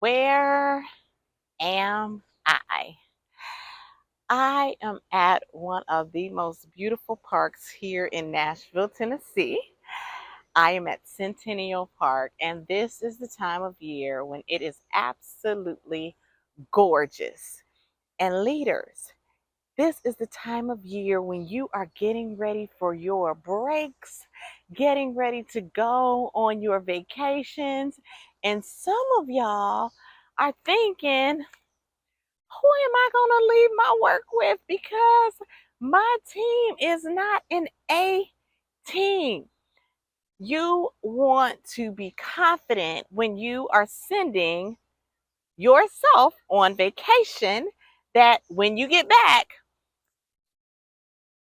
Where am I? I am at one of the most beautiful parks here in Nashville, Tennessee. I am at Centennial Park, and this is the time of year when it is absolutely gorgeous. And leaders, this is the time of year when you are getting ready for your breaks, getting ready to go on your vacations, and some of y'all are thinking, who am I going to leave my work with because my team is not an A team. You want to be confident when you are sending yourself on vacation that when you get back,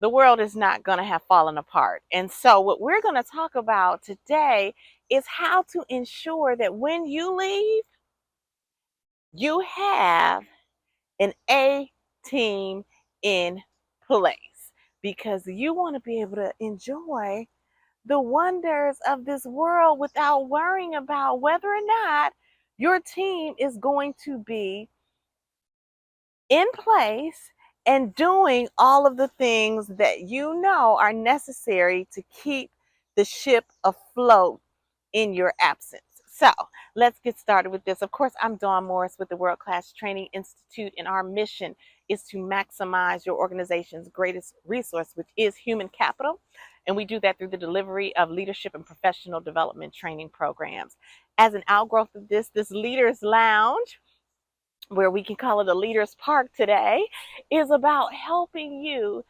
the world is not going to have fallen apart. And so, what we're going to talk about today is how to ensure that when you leave, you have an A team in place because you want to be able to enjoy the wonders of this world without worrying about whether or not your team is going to be in place and doing all of the things that you know are necessary to keep the ship afloat in your absence. So let's get started with this. Of course, I'm Dawn Morris with the World Class Training Institute, and our mission is to maximize your organization's greatest resource, which is human capital. And we do that through the delivery of leadership and professional development training programs. As an outgrowth of this Leaders Lounge, where we can call it a Leaders Park today, is about helping you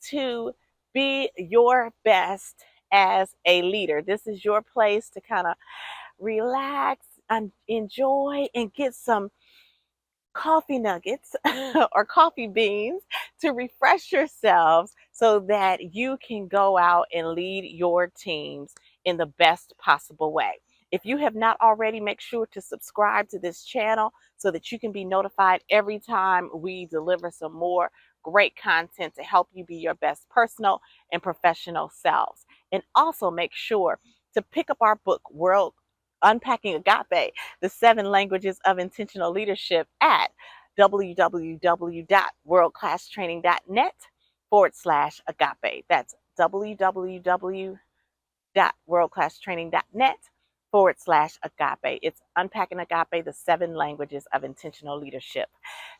to be your best as a leader. This is your place to kind of relax and enjoy and get some coffee nuggets or coffee beans to refresh yourselves so that you can go out and lead your teams in the best possible way. If you have not already, make sure to subscribe to this channel so that you can be notified every time we deliver some more great content to help you be your best personal and professional selves. And also make sure to pick up our book, Unpacking Agape, the 7 languages of intentional leadership, at www.worldclasstraining.net/agape. That's www.worldclasstraining.net/agape. It's Unpacking Agape, the 7 languages of intentional leadership.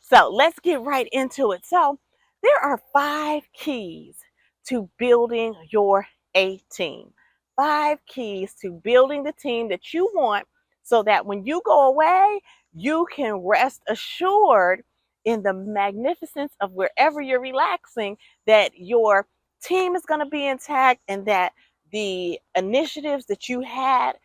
So let's get right into it. So there are 5 keys to building your A team. 5 keys to building the team that you want so that when you go away, you can rest assured in the magnificence of wherever you're relaxing that your team is going to be intact and that the initiatives that you had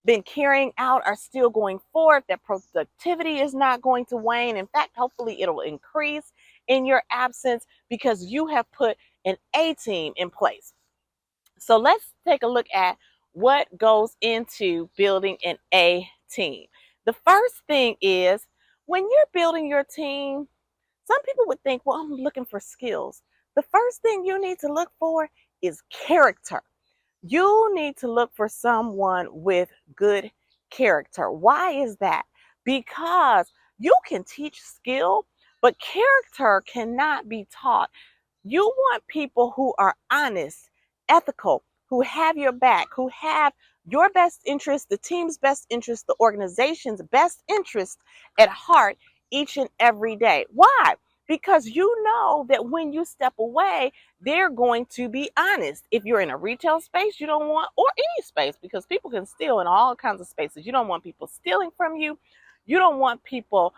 been carrying out are still going forward, that productivity is not going to wane. In fact, hopefully it'll increase in your absence because you have put an A team in place. So let's take a look at what goes into building an A team. The first thing is when you're building your team, some people would think, well, I'm looking for skills. The first thing you need to look for is character. You need to look for someone with good character. Why is that? Because you can teach skill, but character cannot be taught. You want people who are honest, ethical, who have your back, who have your best interest, the team's best interest, the organization's best interest at heart each and every day. Why? Because you know that when you step away, they're going to be honest. If you're in a retail space, you don't want, or any space, because people can steal in all kinds of spaces. You don't want people stealing from you. You don't want people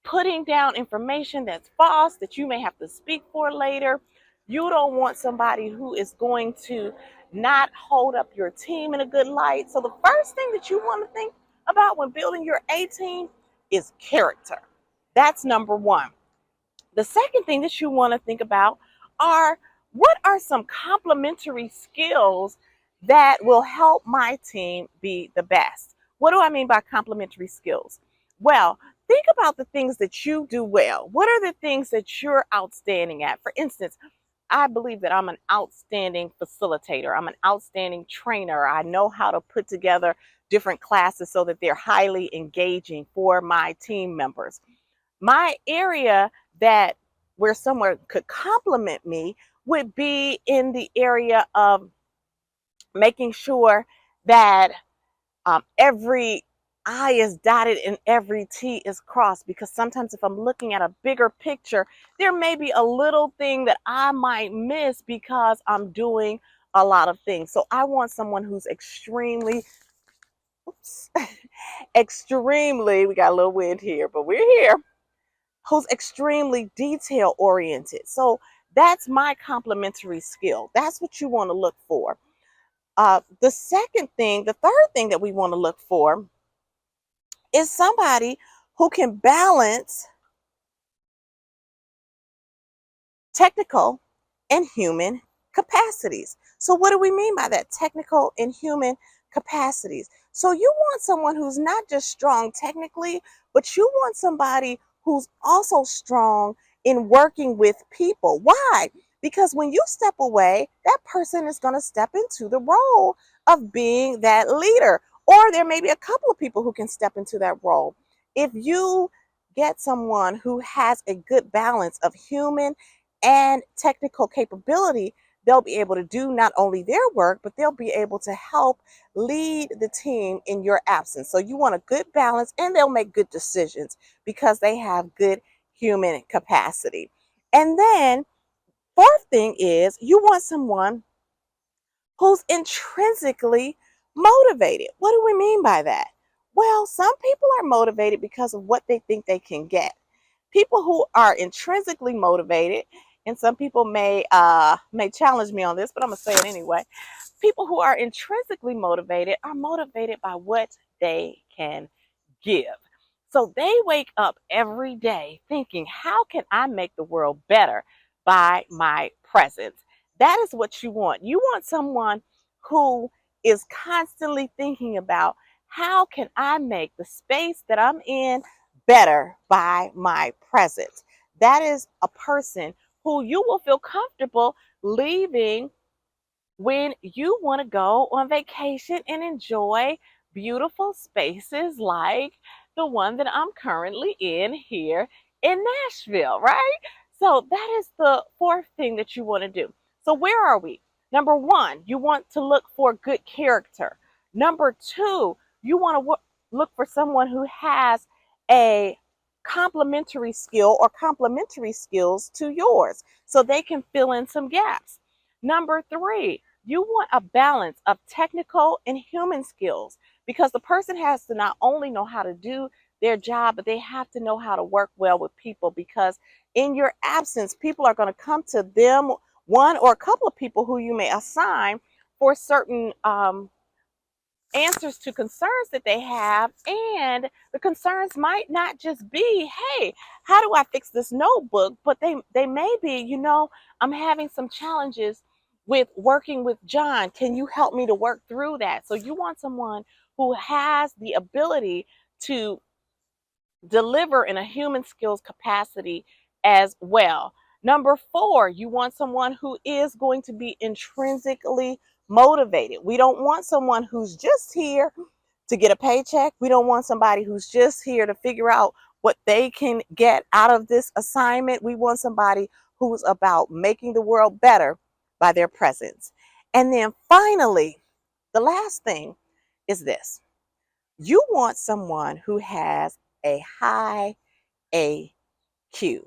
putting down information that's false that you may have to speak for later. You don't want somebody who is going to not hold up your team in a good light. So the first thing that you want to think about when building your A team is character. That's number one. The second thing that you want to think about are, what are some complementary skills that will help my team be the best? What do I mean by complementary skills? Well, think about the things that you do well. What are the things that you're outstanding at? For instance, I believe that I'm an outstanding facilitator. I'm an outstanding trainer. I know how to put together different classes so that they're highly engaging for my team members. My area that where someone could compliment me would be in the area of making sure that every I is dotted and every T is crossed, because sometimes if I'm looking at a bigger picture, there may be a little thing that I might miss because I'm doing a lot of things. So I want someone who's extremely, oops, extremely, we got a little wind here, but we're here, who's extremely detail oriented. So that's my complementary skill. That's what you want to look for. The third thing that we want to look for is somebody who can balance technical and human capacities. So what do we mean by that? Technical and human capacities. So you want someone who's not just strong technically, but you want somebody who's also strong in working with people. Why? Because when you step away, that person is going to step into the role of being that leader. Or there may be a couple of people who can step into that role. If you get someone who has a good balance of human and technical capability, they'll be able to do not only their work, but they'll be able to help lead the team in your absence. So you want a good balance, and they'll make good decisions because they have good human capacity. And then fourth thing is you want someone who's intrinsically motivated. What do we mean by that? Well, some people are motivated because of what they think they can get. People who are intrinsically motivated, and some people may challenge me on this, but I'm gonna say it anyway. People who are intrinsically motivated are motivated by what they can give. So they wake up every day thinking, how can I make the world better by my presence? That is what you want. You want someone who is constantly thinking about, how can I make the space that I'm in better by my presence? That is a person who you will feel comfortable leaving when you want to go on vacation and enjoy beautiful spaces like the one that I'm currently in here in Nashville, right? So that is the fourth thing that you want to do. So where are we? Number one, you want to look for good character. Number two, you want to look for someone who has a complementary skill or complementary skills to yours so they can fill in some gaps. Number three, you want a balance of technical and human skills, because the person has to not only know how to do their job, but they have to know how to work well with people, because in your absence, people are going to come to them, one or a couple of people who you may assign for certain answers to concerns that they have. And the concerns might not just be, hey, how do I fix this notebook? But they may be, I'm having some challenges with working with John. Can you help me to work through that? So you want someone who has the ability to deliver in a human skills capacity as well. Number four, you want someone who is going to be intrinsically motivated. We don't want someone who's just here to get a paycheck. We don't want somebody who's just here to figure out what they can get out of this assignment. We want somebody who's about making the world better by their presence. And then finally, the last thing is this. You want someone who has a high AQ.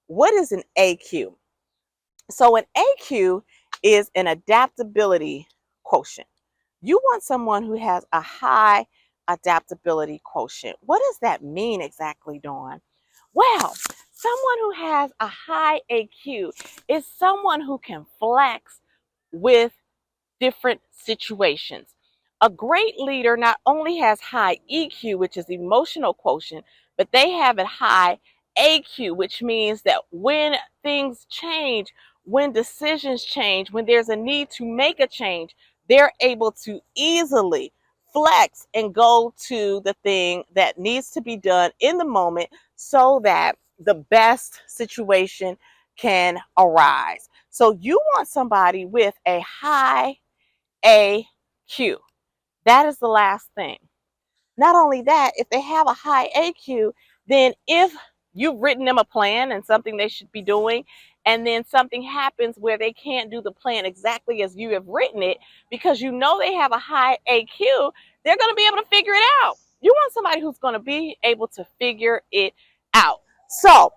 What is an AQ? So an AQ is an adaptability quotient. You want someone who has a high adaptability quotient. What does that mean exactly, Dawn? Well, someone who has a high AQ is someone who can flex with different situations. A great leader not only has high EQ, which is emotional quotient, but they have a high AQ, which means that when things change, when decisions change, when there's a need to make a change, they're able to easily flex and go to the thing that needs to be done in the moment so that the best situation can arise. So you want somebody with a high AQ. That is the last thing. Not only that, if they have a high AQ, then if you've written them a plan and something they should be doing, and then something happens where they can't do the plan exactly as you have written it because you know they have a high AQ, they're going to be able to figure it out. You want somebody who's going to be able to figure it out. So,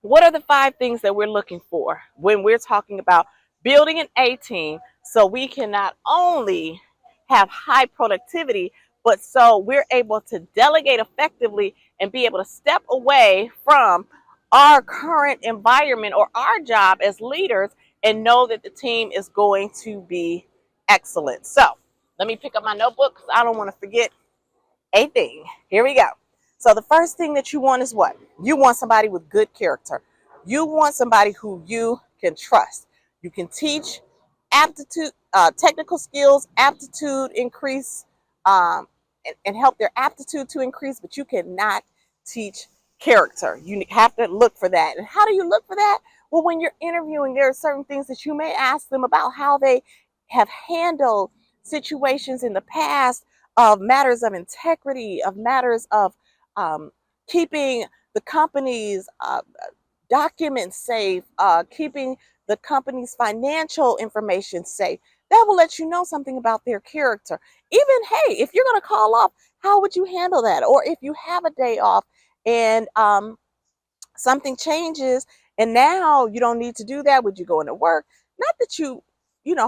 what are the 5 things that we're looking for when we're talking about building an A team so we can not only have high productivity, but so we're able to delegate effectively and be able to step away from our current environment or our job as leaders and know that the team is going to be excellent. So let me pick up my notebook because I don't want to forget a thing. Here we go. So the first thing that you want is what? You want somebody with good character. You want somebody who you can trust. You can teach aptitude, technical skills, aptitude increase, and help their aptitude to increase, but you cannot teach character. You have to look for that. And how do you look for that? Well, when you're interviewing, there are certain things that you may ask them about how they have handled situations in the past, of matters of integrity, of matters of keeping the company's documents safe, keeping the company's financial information safe. That will let you know something about their character. Even, hey, if you're going to call off, how would you handle that? Or if you have a day off and something changes and now you don't need to do that, would you go into work? Not that you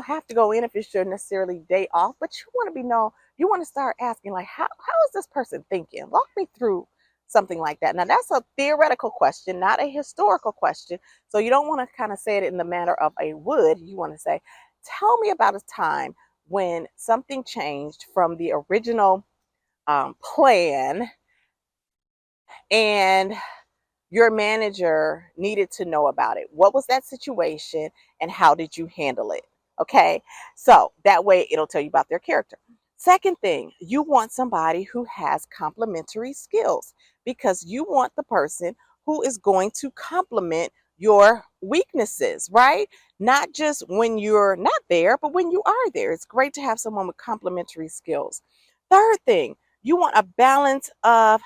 have to go in if it's your necessarily day off, but you want to you want to start asking, like, how is this person thinking? Walk me through something like that. Now that's a theoretical question, not a historical question. So you don't want to kind of say it in the manner of a would. You want to say, tell me about a time when something changed from the original plan and your manager needed to know about it. What was that situation and how did you handle it? Okay, so that way it'll tell you about their character. Second thing, you want somebody who has complementary skills because you want the person who is going to complement your weaknesses, right? Not just when you're not there, but when you are there. It's great to have someone with complementary skills. Third thing, you want a balance of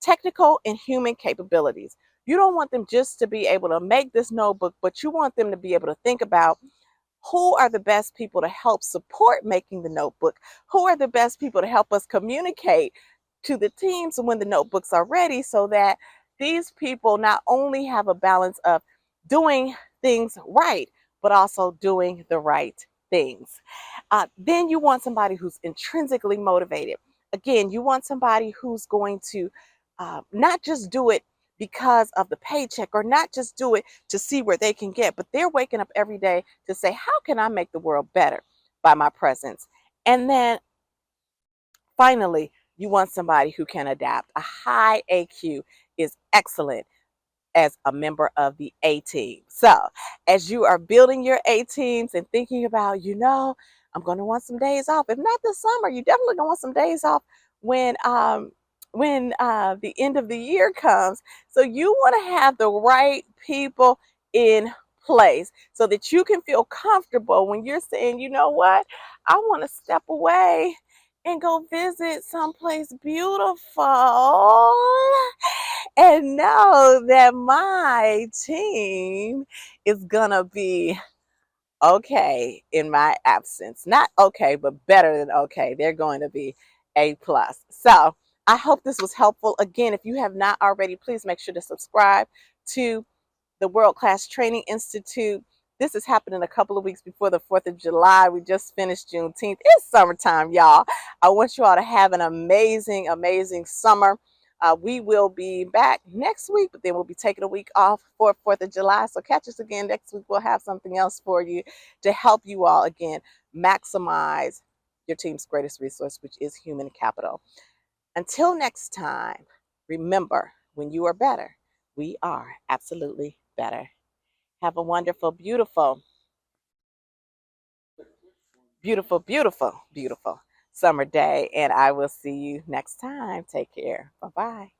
technical and human capabilities. You don't want them just to be able to make this notebook, but you want them to be able to think about who are the best people to help support making the notebook, who are the best people to help us communicate to the teams when the notebooks are ready, so that these people not only have a balance of doing things right, but also doing the right things. Then you want somebody who's intrinsically motivated. Again, you want somebody who's going to not just do it because of the paycheck or not just do it to see where they can get, but they're waking up every day to say, how can I make the world better by my presence? And then finally, you want somebody who can adapt. A high AQ is excellent as a member of the A team. So, as you are building your A teams and thinking about, I'm going to want some days off. If not this summer, you definitely going to want some days off when the end of the year comes. So you want to have the right people in place so that you can feel comfortable when you're saying, you know what, I want to step away and go visit someplace beautiful and know that my team is gonna be okay in my absence. Not okay, but better than okay. They're going to be A plus. So I hope this was helpful. Again, if you have not already, please make sure to subscribe to the World Class Training Institute. This is happening a couple of weeks before the 4th of July. We just finished Juneteenth. It's summertime, y'all. I want you all to have an amazing, amazing summer. We will be back next week, but then we'll be taking a week off for 4th of July. So catch us again next week. We'll have something else for you to help you all, again, maximize your team's greatest resource, which is human capital. Until next time, remember, when you are better, we are absolutely better. Have a wonderful, beautiful, beautiful, beautiful, beautiful summer day. And I will see you next time. Take care. Bye-bye.